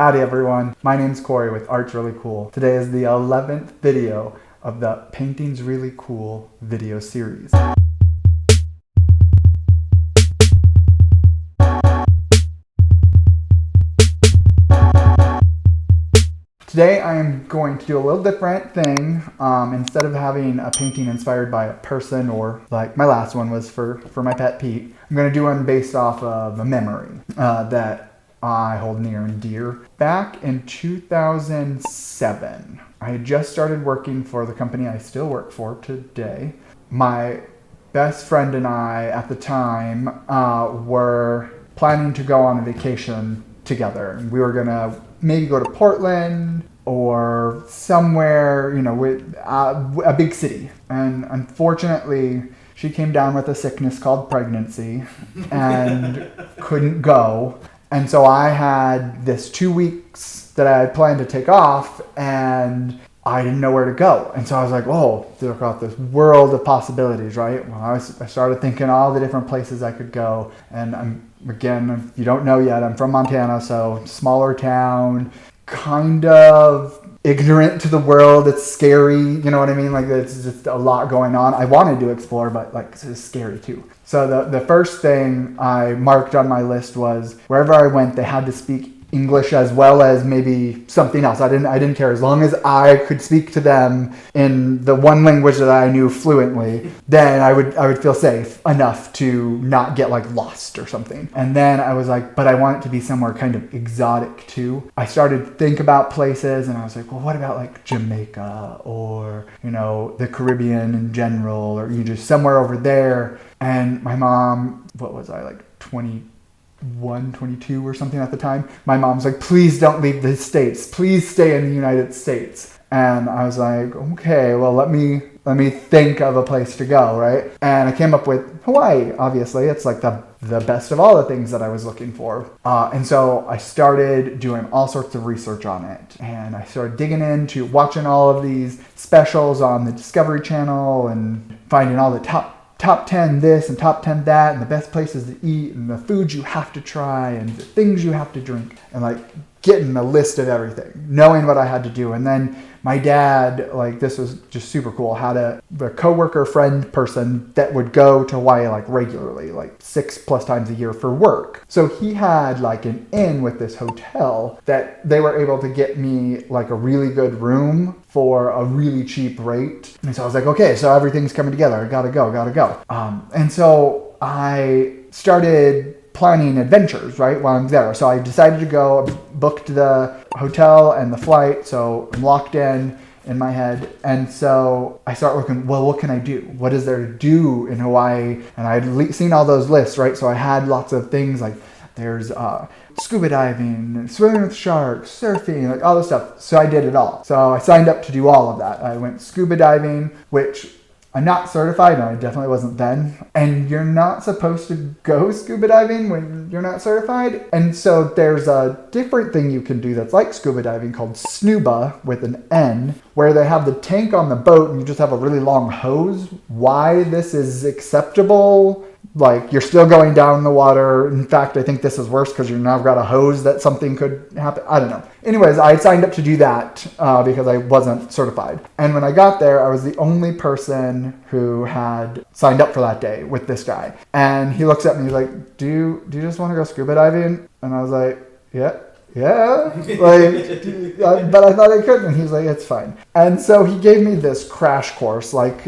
Howdy everyone, my name's Corey with Art's Really Cool. Today is the 11th video of the Painting's Really Cool video series. Today I am going to do a little different thing. Instead of having a painting inspired by a person, or like my last one was for my pet Pete, I'm going to do one based off of a memory that I hold near and dear. Back in 2007, I had just started working for the company I still work for today. My best friend and I at the time were planning to go on a vacation together. We were gonna maybe go to Portland or somewhere, you know, with a big city. And unfortunately, she came down with a sickness called pregnancy and couldn't go. And so I had this 2 weeks that I had planned to take off, and I didn't know where to go. And so I was like, oh, there's got this world of possibilities, right? Well, I started thinking all the different places I could go. And again, if you don't know yet, I'm from Montana, so smaller town, kind of ignorant to the world. It's scary, you know what I mean? Like, it's just a lot going on. I wanted to explore, but like, it's scary too. So the first thing I marked on my list was wherever I went, they had to speak English as well as maybe something else. I didn't care, as long as I could speak to them in the one language that I knew fluently, then I would feel safe enough to not get like lost or something. And then I was like, but I want it to be somewhere kind of exotic too. I started to think about places, and I was like, well, what about like Jamaica, or, you know, the Caribbean in general, or you just somewhere over there. And my mom, what was I, like 21, 22 or something at the time? My mom's like, please don't leave the States. Please stay in the United States. And I was like, okay, well, let me think of a place to go, right? And I came up with Hawaii, obviously. It's like the best of all the things that I was looking for. And so I started doing all sorts of research on it. And I started digging into watching all of these specials on the Discovery Channel and finding all the top 10 this and top 10 that, and the best places to eat, and the foods you have to try, and the things you have to drink, and like getting a list of everything, knowing what I had to do. And then my dad, like, this was just super cool, had a coworker friend person that would go to Hawaii like regularly, like 6+ times a year for work. So he had like an inn with this hotel that they were able to get me like a really good room for a really cheap rate. And so I was like, okay, so everything's coming together. I gotta go. And so I started planning adventures, right, while I'm there. So I decided to go, booked the hotel and the flight, so I'm locked in my head. And so I start looking, well, what can I do? What is there to do in Hawaii? And I'd seen all those lists, right? So I had lots of things like there's scuba diving, swimming with sharks, surfing, like all this stuff. So I did it all. So I signed up to do all of that. I went scuba diving, which I'm not certified, and I definitely wasn't then. And you're not supposed to go scuba diving when you're not certified. And so there's a different thing you can do that's like scuba diving called snuba with an N, where they have the tank on the boat and you just have a really long hose. Why this is acceptable? Like, you're still going down the water. In fact, I think this is worse because you've now got a hose that something could happen. I don't know. Anyways, I signed up to do that because I wasn't certified. And when I got there, I was the only person who had signed up for that day with this guy. And he looks at me, he's like, do you just want to go scuba diving? And I was like, yeah, like, but I thought I couldn't. And he's like, it's fine. And so he gave me this crash course, like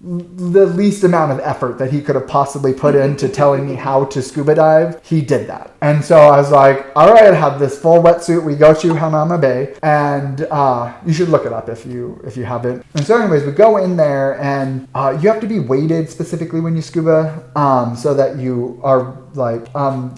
the least amount of effort that he could have possibly put into telling me how to scuba dive. He did that. And so I was like, all right, I have this full wetsuit. We go to Hanama Bay, and you should look it up if you haven't. And so anyways, we go in there, and you have to be weighted specifically when you scuba, so that you are like,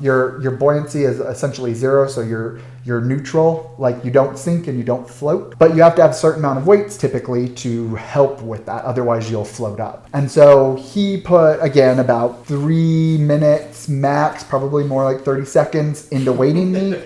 your buoyancy is essentially zero. So you're neutral, like you don't sink and you don't float, but you have to have a certain amount of weights typically to help with that. Otherwise you'll float up. And so he put, again, about 3 minutes max, probably more like 30 seconds into weighting me,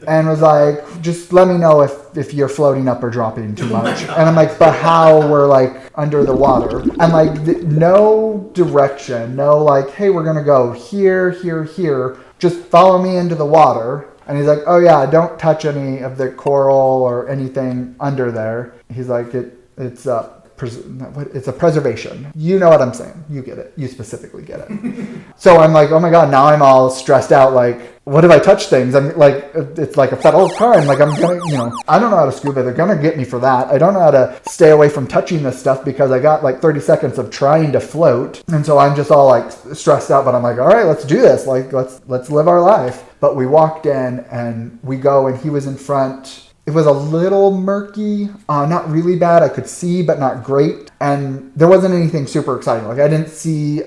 and was like, just let me know if you're floating up or dropping too much. And I'm like, but how? We're like under the water. And like, no direction, no like, hey, we're gonna go here, here, here. Just follow me into the water. And he's like, oh yeah, don't touch any of the coral or anything under there. He's like, it's a preservation. You know what I'm saying. You get it. You specifically get it. So I'm like, oh my God, now I'm all stressed out. Like, what if I touch things? I'm like, it's like a federal crime. Like I'm gonna, I don't know how to scuba. They're gonna get me for that. I don't know how to stay away from touching this stuff because I got like 30 seconds of trying to float. And so I'm just all like stressed out, but I'm like, all right, let's do this. Like, let's live our life. But we walked in and we go and he was in front. It was a little murky, not really bad. I could see, but not great. And there wasn't anything super exciting. Like I didn't see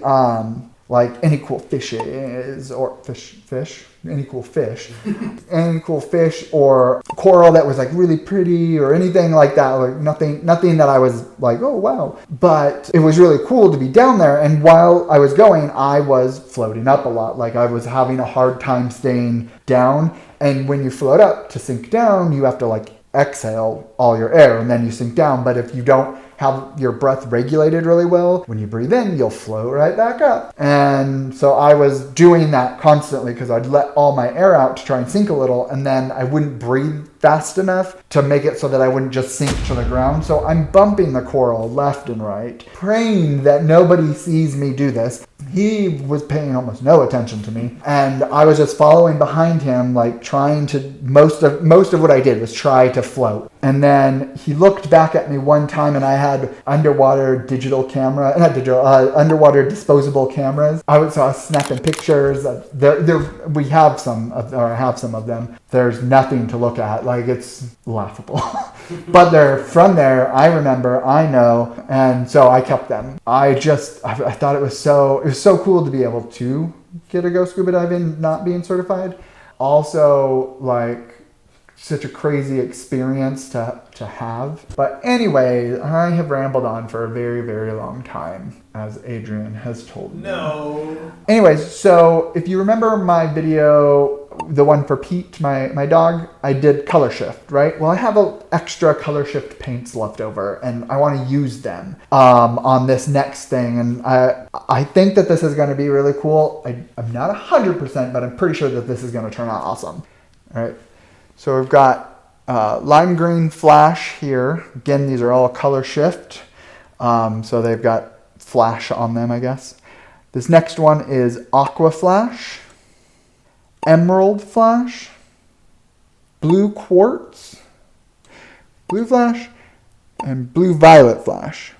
like any cool fishes or any cool fish or coral that was like really pretty or anything like that. Like nothing that I was like, oh wow. But it was really cool to be down there. And while I was going, I was floating up a lot. Like I was having a hard time staying down. And when you float up to sink down, you have to like exhale all your air and then you sink down. But if you don't have your breath regulated really well, when you breathe in, you'll float right back up. And so I was doing that constantly because I'd let all my air out to try and sink a little, and then I wouldn't breathe fast enough to make it so that I wouldn't just sink to the ground. So I'm bumping the coral left and right, praying that nobody sees me do this. He was paying almost no attention to me, and I was just following behind him, like trying to, most of what I did was try to float. And then he looked back at me one time, and I had underwater disposable cameras. I was snapping pictures. I have some of them. There's nothing to look at. Like it's laughable. But they're from there. I remember, I know, and so I kept them. I thought it was so cool to be able to get to go scuba diving, not being certified. Also, like, such a crazy experience to have. But anyway, I have rambled on for a very, very long time, as Adrian has told me. No. Anyways, so if you remember my video, the one for Pete, my dog, I did color shift, right? Well, I have extra color shift paints left over, and I want to use them on this next thing. And I think that this is going to be really cool. I'm not 100%, but I'm pretty sure that this is going to turn out awesome. All right. So we've got lime green flash here. Again, these are all color shift. So they've got flash on them, I guess. This next one is Aqua Flash, Emerald Flash, Blue Quartz, Blue Flash, and Blue Violet Flash.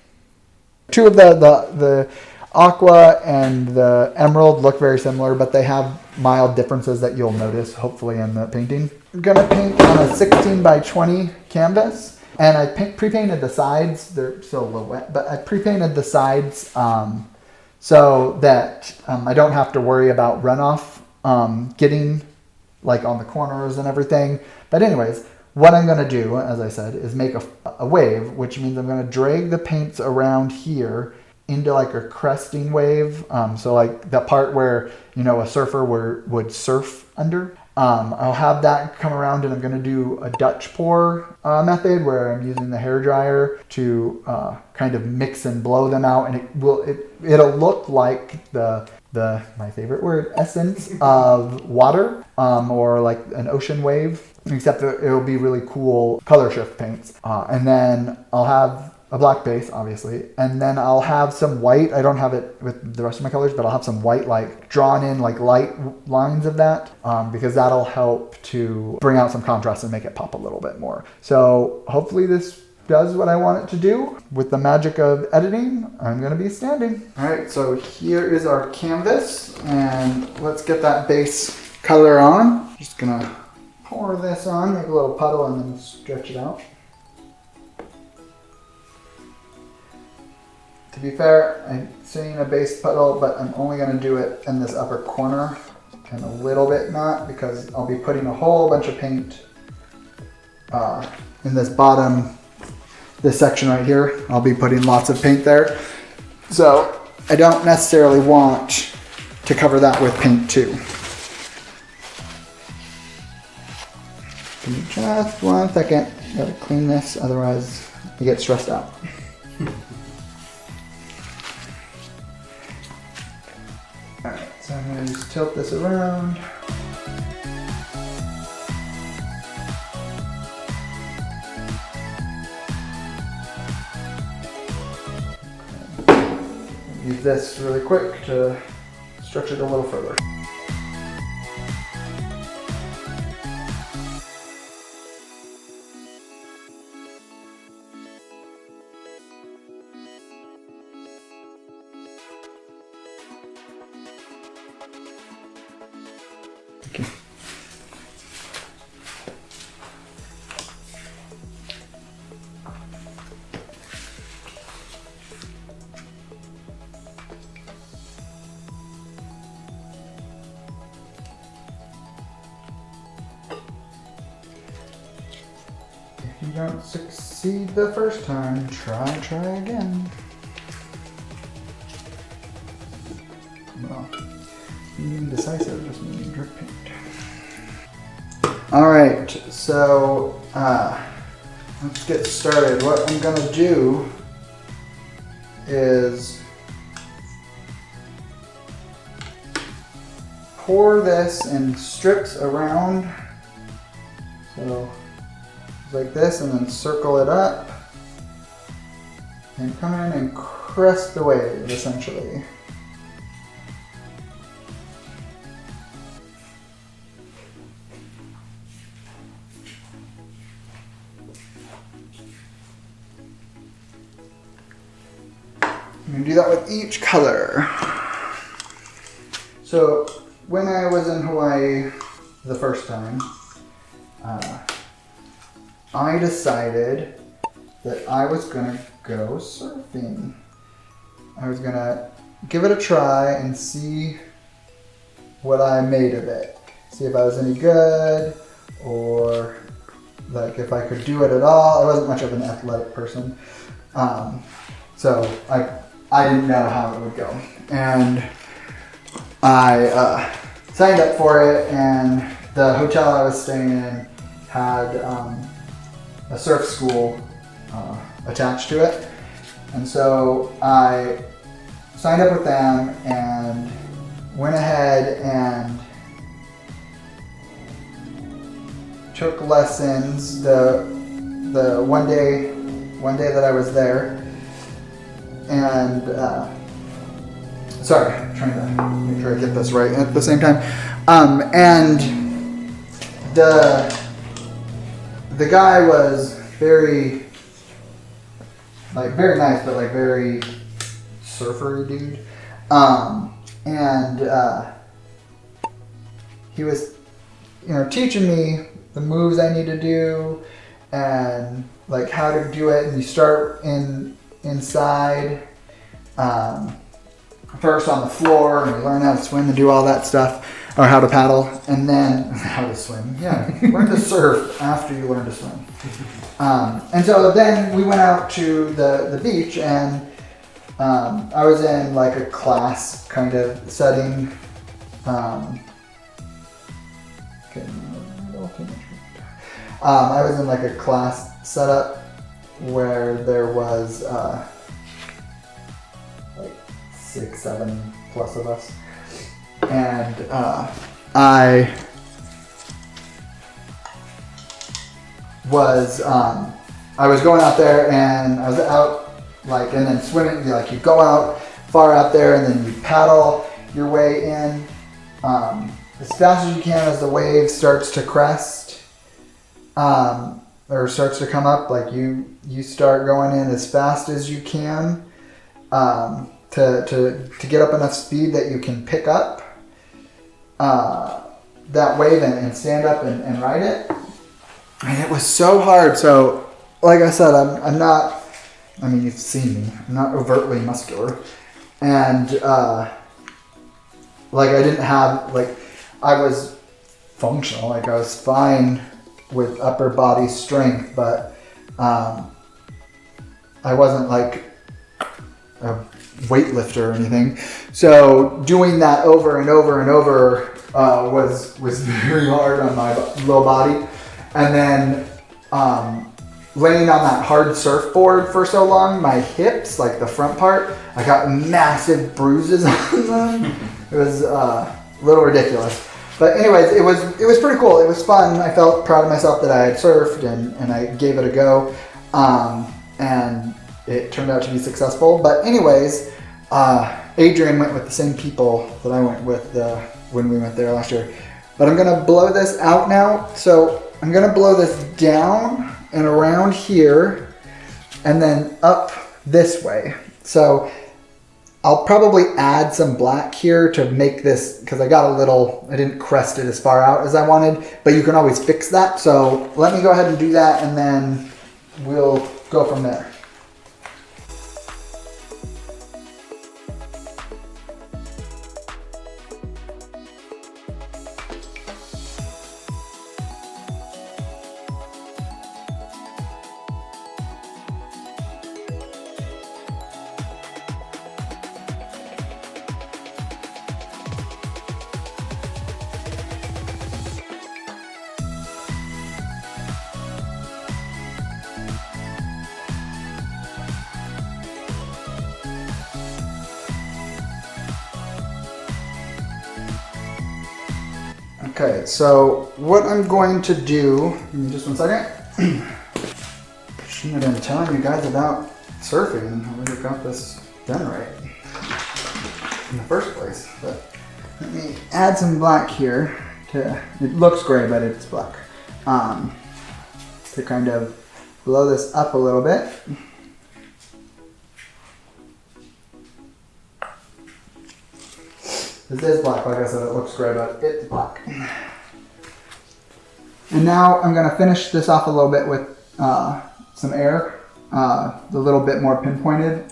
Two of the Aqua and the Emerald look very similar, but they have mild differences that you'll notice, hopefully, in the painting. I'm going to paint on a 16 by 20 canvas, and I pre-painted the sides. They're still a little wet, but I pre-painted the sides so that I don't have to worry about runoff getting like on the corners and everything. But anyways, what I'm going to do, as I said, is make a wave, which means I'm going to drag the paints around here into like a cresting wave. So like that part where, a surfer would surf under. I'll have that come around, and I'm going to do a Dutch pour method where I'm using the hairdryer to kind of mix and blow them out, and it'll look like my favorite word, essence of water, or like an ocean wave, except that it'll be really cool color shift paints. And then I'll have a black base, obviously, and then I'll have some white. I don't have it with the rest of my colors, but I'll have some white, like drawn in, like light lines of that, because that'll help to bring out some contrast and make it pop a little bit more. So hopefully this does what I want it to do. With the magic of editing, I'm going to be standing. All right, so here is our canvas, and let's get that base color on. Just gonna pour this on, make a little puddle, and then stretch it out. To be fair, I'm seeing a base puddle, but I'm only going to do it in this upper corner and a little bit not, because I'll be putting a whole bunch of paint in this section right here. I'll be putting lots of paint there. So I don't necessarily want to cover that with paint too. Give me just 1 second. Gotta clean this, otherwise I get stressed out. Alright, so I'm going to just tilt this around. use this really quick to stretch it a little further. Okay. If you don't succeed the first time, try again. Well, indecisive, just meaning drip paint. All right, so let's get started. What I'm gonna do is pour this in strips around, so like this, and then circle it up and come in and crest the wave, essentially. I'm going to do that with each color. So when I was in Hawaii the first time, I decided that I was going to go surfing. I was going to give it a try and see what I made of it. See if I was any good, or like if I could do it at all. I wasn't much of an athletic person. So I didn't know how it would go. And I signed up for it, and the hotel I was staying in had a surf school attached to it. And so I signed up with them and went ahead and took lessons the one day that I was there. And sorry, I'm trying to make sure I get this right at the same time. And the guy was very nice, but like very surfery dude. And he was, teaching me the moves I need to do and like how to do it. And you start inside, first on the floor, and you learn how to swim and do all that stuff, or how to paddle, and then how to swim. Yeah, learn to surf after you learn to swim. And so then we went out to the beach, and I was in like a class kind of setting. I was in like a class setup where there was like 6, 7 plus of us, and I was going out there, and I was out like, and then swimming, like you go out far out there and then you paddle your way in as fast as you can as the wave starts to crest or starts to come up. Like you start going in as fast as you can to get up enough speed that you can pick up that wave and stand up and ride it. And it was so hard. So like I said, I'm not, I mean, you've seen me, I'm not overtly muscular. And like I didn't have, like, I was functional, like I was fine with upper body strength, but I wasn't like a weightlifter or anything. So doing that over and over and over was very hard on my low body. And then laying on that hard surfboard for so long, my hips, like the front part, I got massive bruises on them. It was a little ridiculous. But anyways, it was pretty cool. It was fun. I felt proud of myself that I had surfed and I gave it a go. And it turned out to be successful. But anyways, Adrian went with the same people that I went with when we went there last year. But I'm gonna blow this out now. So I'm gonna blow this down and around here and then up this way. So I'll probably add some black here to make this, because I didn't crest it as far out as I wanted, but you can always fix that. So let me go ahead and do that and then we'll go from there. Okay, so what I'm going to do, give me just 1 second. Shouldn't have been telling you guys about surfing. I would have got this done right in the first place. But let me add some black here. It looks gray, but it's black. To kind of blow this up a little bit. This is black, like I said, it looks gray, but it's black. And now I'm gonna finish this off a little bit with some air, a little bit more pinpointed.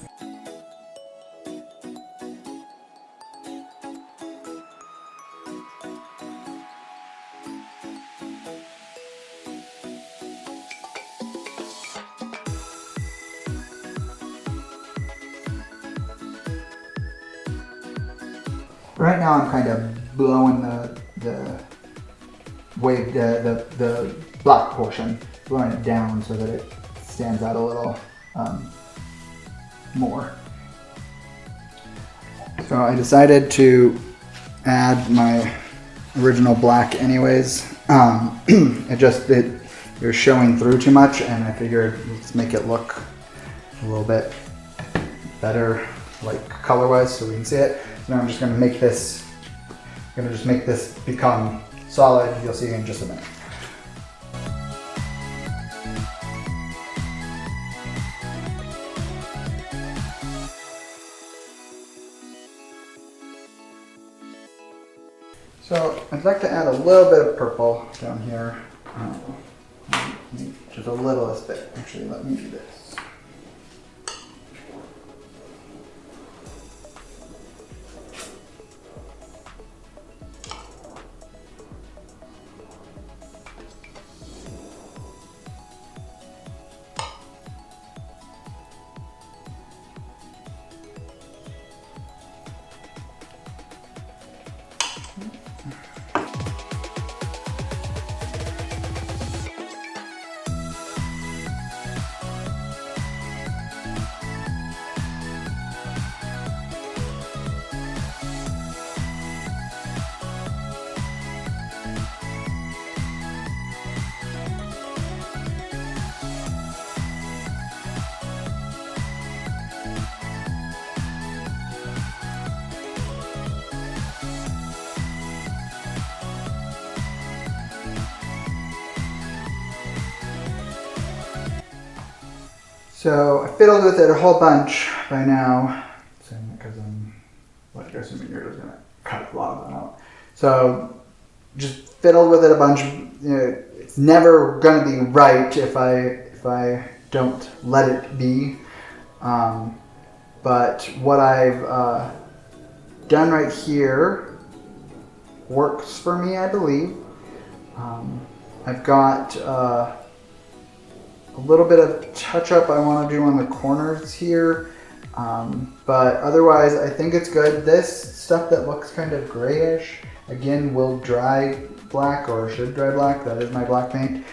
Right now I'm kind of blowing the wave, the black portion, blowing it down so that it stands out a little more. So I decided to add my original black anyways. It was showing through too much, and I figured let's make it look a little bit better, like color-wise, so we can see it. So now I'm just going to make this, become solid. You'll see in just a minute. So I'd like to add a little bit of purple down here. Just a littlest bit. Actually, let me do this. So I fiddled with it a whole bunch by now, because I'm assuming you're just gonna cut a lot of that out. So just fiddled with it a bunch. You know, it's never gonna be right if I don't let it be. But what I've done right here works for me, I believe. I've got a little bit of touch-up I want to do on the corners here, but otherwise I think it's good. This stuff that looks kind of grayish, again, will dry black, or should dry black. That is my black paint.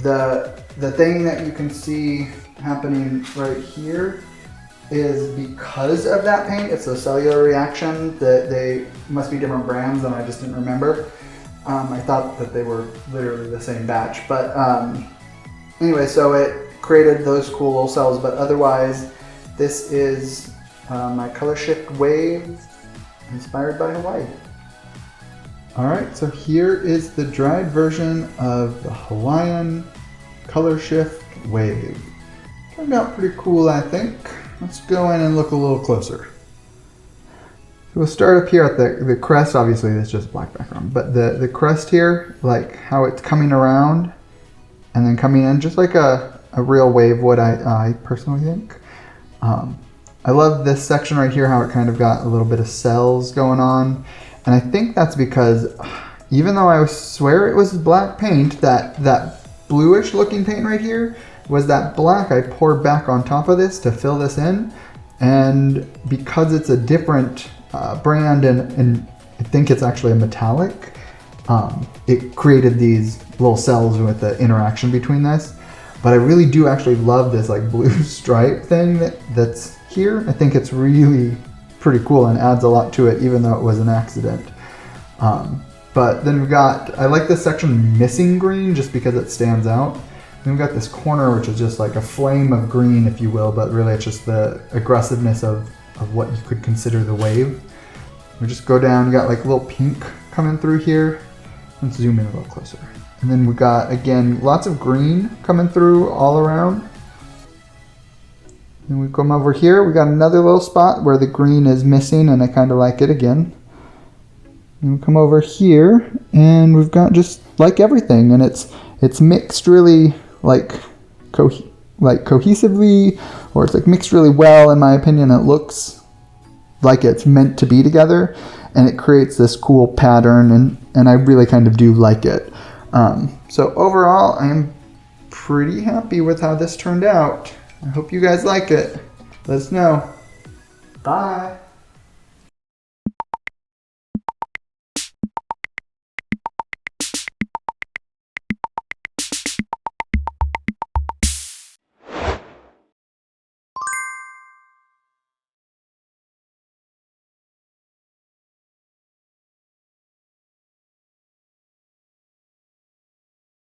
The thing that you can see happening right here is because of that paint. It's a cellular reaction that they must be different brands, and I just didn't remember. I thought that they were literally the same batch, but anyway, so it created those cool little cells, but otherwise this is my color shift wave inspired by Hawaii. Alright, so here is the dried version of the Hawaiian color shift wave. Turned out pretty cool, I think. Let's go in and look a little closer. So we'll start up here at the crest. Obviously it's just black background, but the crest here, like how it's coming around and then coming in just like a real wave would, I personally think. I love this section right here, how it kind of got a little bit of cells going on. And I think that's because even though I swear it was black paint, that bluish looking paint right here was that black I poured back on top of this to fill this in. And because it's a different brand and I think it's actually a metallic, it created these little cells with the interaction between this. But I really do actually love this like blue stripe thing that's here. I think it's really pretty cool and adds a lot to it, even though it was an accident. But then we've got, I like this section missing green just because it stands out. Then we've got this corner, which is just like a flame of green, if you will, but really it's just the aggressiveness of what you could consider the wave. We just go down, you got like a little pink coming through here. Let's zoom in a little closer. And then we got, again, lots of green coming through all around. Then we come over here, we got another little spot where the green is missing and I kind of like it again. And we come over here and we've got just like everything, and it's mixed really like cohesively, or it's like mixed really well in my opinion. It looks like it's meant to be together and it creates this cool pattern, and I really kind of do like it. So overall, I am pretty happy with how this turned out. I hope you guys like it. Let us know. Bye.